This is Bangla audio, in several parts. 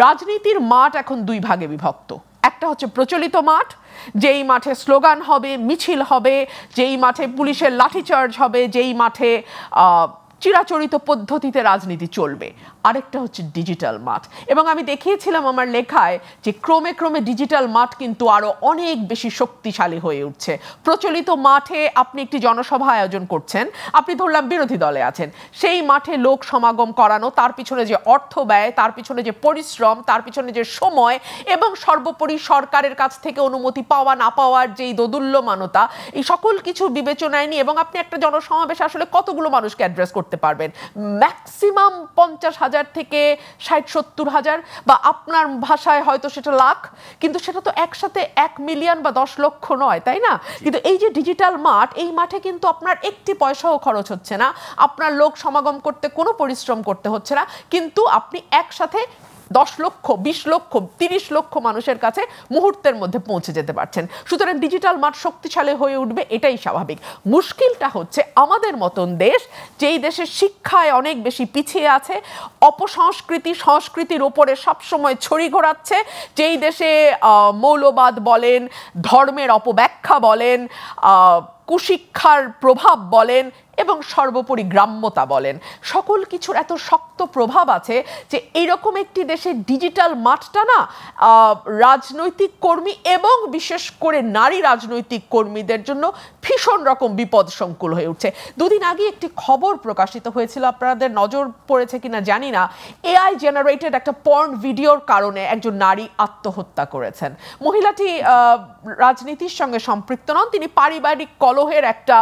রাজনীতির মাঠ এখন দুই ভাগে বিভক্ত। একটা হচ্ছে প্রচলিত মাঠ, যেই মাঠে স্লোগান হবে, মিছিল হবে, যেই মাঠে পুলিশের লাঠিচার্জ হবে, যেই মাঠে চিরাচরিত পদ্ধতিতে রাজনীতি চলবে। আরেকটা হচ্ছে ডিজিটাল মাঠ, এবং আমি দেখিয়েছিলাম আমার লেখায় যে ক্রমে ক্রমে ডিজিটাল মাঠ কিন্তু আরো অনেক বেশি শক্তিশালী হয়ে উঠছে। প্রচলিত মাঠে আপনি একটি জনসভা আয়োজন করছেন, আপনি ধরলাম বিরোধী দলে আছেন, সেই মাঠে লোক সমাগম করানো, তার পিছনে যে অর্থ ব্যয়, তার পিছনে যে পরিশ্রম, তার পিছনে যে সময়, এবং সর্বোপরি সরকারের কাছ থেকে অনুমতি পাওয়া না পাওয়ার যেই দোদুল্যমানতা, এই সকল কিছু বিবেচনায় নিয়ে, এবং আপনি একটা জনসমাবেশে আসলে কতগুলো মানুষকে অ্যাড্রেস করতে পারবেন? ম্যাক্সিমাম 50,000 থেকে 60-70,000, বা আপনার ভাষায় হয়তো সেটা লাখ, কিন্তু সেটা তো একসাথে 1 মিলিয়ন বা 10 লক্ষ নয়, তাই না? কিন্তু এই যে ডিজিটাল মাঠ, এই মাঠে কিন্তু আপনার একটি পয়সাও খরচ হচ্ছে না, আপনার লোক সমাগম করতে কোনো পরিশ্রম করতে হচ্ছে না, কিন্তু আপনি একসাথে 10 লক্ষ, 20 লক্ষ, 30 লক্ষ মানুষের কাছে মুহূর্তের মধ্যে পৌঁছে যেতে পারছেন। সুতরাং ডিজিটাল মাঠ শক্তিশালী হয়ে উঠবে, এটাই স্বাভাবিক। মুশকিলটা হচ্ছে আমাদের মতন দেশ, যেই দেশের শিক্ষায় অনেক বেশি পিছিয়ে আছে, অপসংস্কৃতি সংস্কৃতির ওপরে সবসময় ছড়ি ঘোরাচ্ছে, যেই দেশে মৌলবাদ বলেন, ধর্মের অপব্যাখ্যা বলেন, কুশিক্ষার প্রভাব বলেন, এবং সর্বোপরি গ্রাম্যতা বলেন, সকল কিছুর এত শক্ত প্রভাব আছে যে এইরকম একটি দেশে ডিজিটাল মাঠটা না রাজনৈতিক কর্মী এবং বিশেষ করে নারী রাজনৈতিক কর্মীদের জন্য ভীষণ রকম বিপদ সংকুল হয়ে উঠছে। দুদিন আগে একটি খবর প্রকাশিত হয়েছিল, আপনাদের নজর পড়েছে কিনা জানি না, এআই জেনারেটেড একটা পর্ন ভিডিওর কারণে একজন নারী আত্মহত্যা করেছেন। মহিলাটি রাজনীতির সঙ্গে সম্পৃক্ত নন, তিনি পারিবারিক কলহের একটা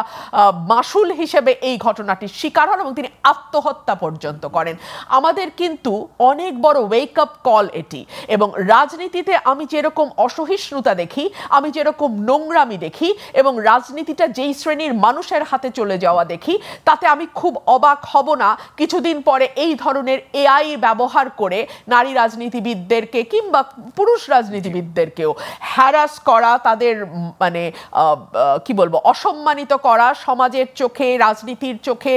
মাসুল হিসেবে এই ঘটনাটির শিকার হন এবং তিনি আত্মহত্যা পর্যন্ত করেন। আমাদের কিন্তু অনেক বড় ওয়েক আপ কল এটি, এবং রাজনীতিতে আমি যেরকম অসহিষ্ণুতা দেখি, আমি যেরকম নোংরামি দেখি, এবং রাজনীতিটা যেই শ্রেণীর মানুষের হাতে চলে যাওয়া দেখি, তাতে আমি খুব অবাক হব না কিছুদিন পরে এই ধরনের এআই ব্যবহার করে নারী রাজনীতিবিদদেরকে কিংবা পুরুষ রাজনীতিবিদদেরকেও হ্যারাস করা, তাদের মানে কি বলবো, অসম্মানিত করা, সমাজের চোখে, রাজনীতির চোখে,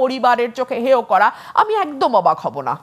পরিবারের চোখে হেয় করা, আমি একদম অবাক হব না।